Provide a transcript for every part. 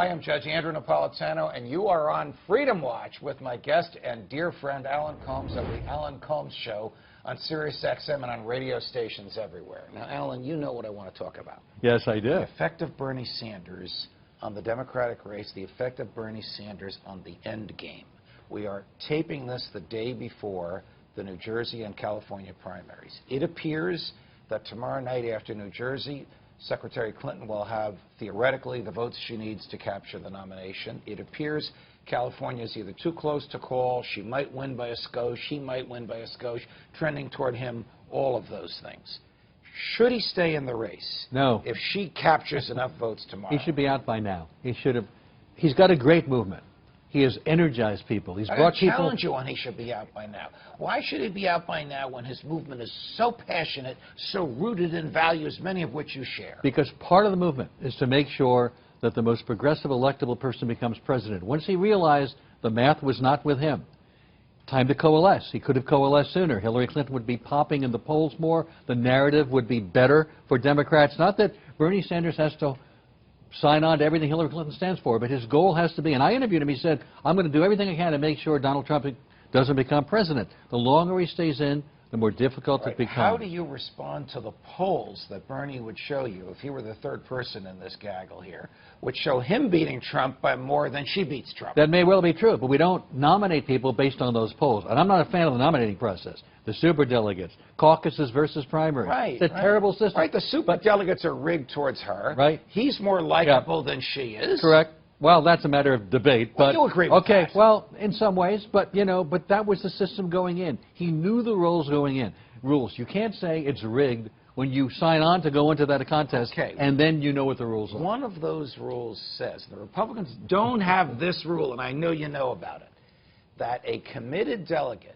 Hi, I'm Judge Andrew Napolitano, and you are on Freedom Watch with my guest and dear friend Alan Colmes of the Alan Colmes Show on Sirius XM and on radio stations everywhere. Now, Alan, you know what I want to talk about. Yes, I do. The effect of Bernie Sanders on the Democratic race, the effect of Bernie Sanders on the end game. We are taping this the day before the New Jersey and California primaries. It appears that tomorrow night after New Jersey, Secretary Clinton will have, theoretically, the votes she needs to capture the nomination. It appears California is either too close to call, she might win by a skosh, he might win by a skosh, trending toward him, all of those things. Should he stay in the race? No. If she captures enough votes tomorrow? He should be out by now. He should have. He's got a great movement. He has energized people. He's brought people. I challenge you on he should be out by now. Why should he be out by now when his movement is so passionate, so rooted in values, many of which you share? Because part of the movement is to make sure that the most progressive electable person becomes president. Once he realized the math was not with him, time to coalesce. He could have coalesced sooner. Hillary Clinton would be popping in the polls more. The narrative would be better for Democrats. Not that Bernie Sanders has to sign on to everything Hillary Clinton stands for, but his goal has to be, and I interviewed him, he said, I'm going to do everything I can to make sure Donald Trump doesn't become president. The longer he stays in, the more difficult it becomes. How do you respond to the polls that Bernie would show you, if he were the third person in this gaggle here, would show him beating Trump by more than she beats Trump? That may well be true, but we don't nominate people based on those polls. And I'm not a fan of the nominating process. The superdelegates, caucuses versus primaries. Right. It's a terrible system. Right, the superdelegates are rigged towards her. Right. He's more likable than she is. Correct. Well, that's a matter of debate. But you agree with okay, that? well, in some ways, but but that was the system going in. He knew the rules going in. Rules. You can't say it's rigged when you sign on to go into that contest, and then you know what the rules are. One of those rules says, the Republicans don't have this rule, and I know you know about it, that a committed delegate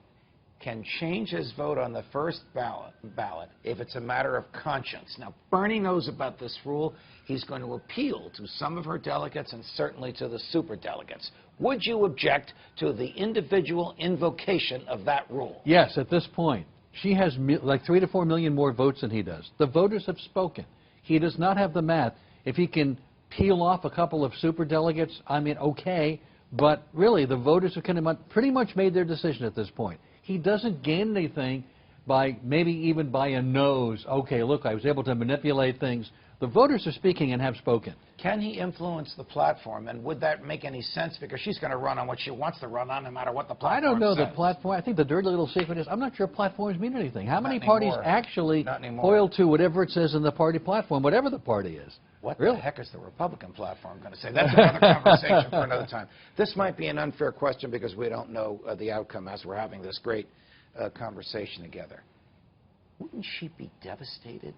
can change his vote on the first ballot if it's a matter of conscience. Now, Bernie knows about this rule. He's going to appeal to some of her delegates and certainly to the superdelegates. Would you object to the individual invocation of that rule? Yes, at this point. She has like 3 to 4 million more votes than he does. The voters have spoken. He does not have the math. If he can peel off a couple of superdelegates, I mean, okay, but really the voters have kind of pretty much made their decision at this point. He doesn't gain anything by maybe even by a nose. Okay, look, I was able to manipulate things. The voters are speaking and have spoken. Can he influence the platform, and would that make any sense? Because she's going to run on what she wants to run on, no matter what the platform says. I don't know the platform. I think the dirty little secret is I'm not sure platforms mean anything. How many parties actually foil to whatever it says in the party platform, whatever the party is? What the heck is the Republican platform going to say? That's another conversation for another time. This might be an unfair question because we don't know the outcome as we're having this great conversation together. Wouldn't she be devastated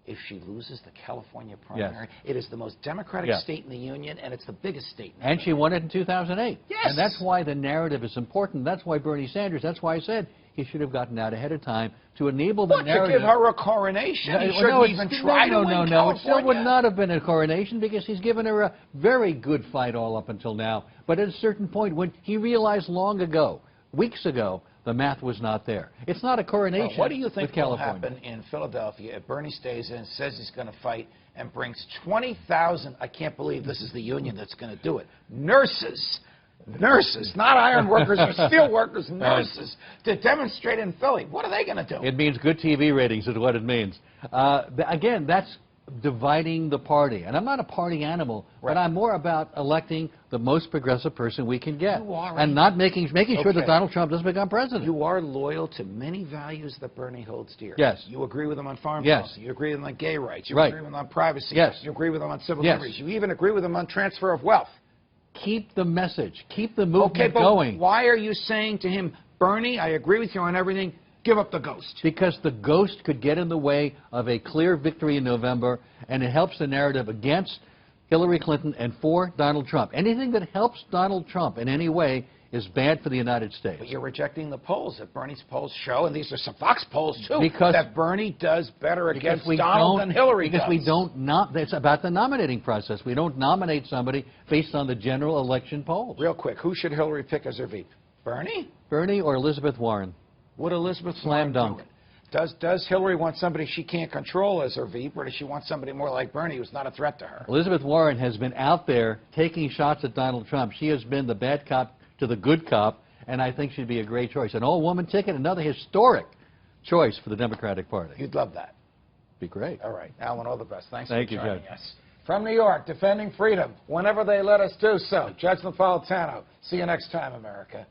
if she loses the California primary? Yes. It is the most Democratic state in the Union, and it's the biggest state in the And she won it in 2008. Yes. And that's why the narrative is important. That's why Bernie Sanders, that's why I said he should have gotten out ahead of time to enable the narrative. To give her a coronation? He shouldn't even try to win California. No, it still would not have been a coronation because he's given her a very good fight all up until now. But at a certain point, when he realized long ago, weeks ago, the math was not there. It's not a coronation. What do you think will California. happen in Philadelphia if Bernie stays in, says he's going to fight, and brings 20,000, I can't believe this is the union that's going to do it, nurses, not iron workers or steel workers, nurses, to demonstrate in Philly? What are they going to do? It means good TV ratings is what it means. Again, that's dividing the party. And I'm not a party animal, but I'm more about electing the most progressive person we can get. And not making sure that Donald Trump doesn't become president. You are loyal to many values that Bernie holds dear. Yes. You agree with him on foreign policy. You agree with him on gay rights. You agree with him on privacy. Yes. You agree with him on civil liberties. You even agree with him on transfer of wealth. Keep the message. Keep the movement going. Why are you saying to him, Bernie, I agree with you on everything, give up the ghost? Because the ghost could get in the way of a clear victory in November, and it helps the narrative against Hillary Clinton and for Donald Trump. Anything that helps Donald Trump in any way is bad for the United States. But you're rejecting the polls that Bernie's polls show, and these are some Fox polls, too, because that Bernie does better against Donald than Hillary does. Because we don't, it's about the nominating process. We don't nominate somebody based on the general election polls. Real quick, who should Hillary pick as her VP? Bernie? Bernie or Elizabeth Warren. Would Elizabeth Slam dunk. Does Hillary want somebody she can't control as her VP, or does she want somebody more like Bernie who's not a threat to her? Elizabeth Warren has been out there taking shots at Donald Trump. She has been the bad cop to the good cop, and I think she'd be a great choice. An all-woman ticket, another historic choice for the Democratic Party. You'd love that. Be great. All right. Alan, all the best. Thank you, for joining Judge. us. From New York, defending freedom whenever they let us do so. Judge Napolitano. See you next time, America.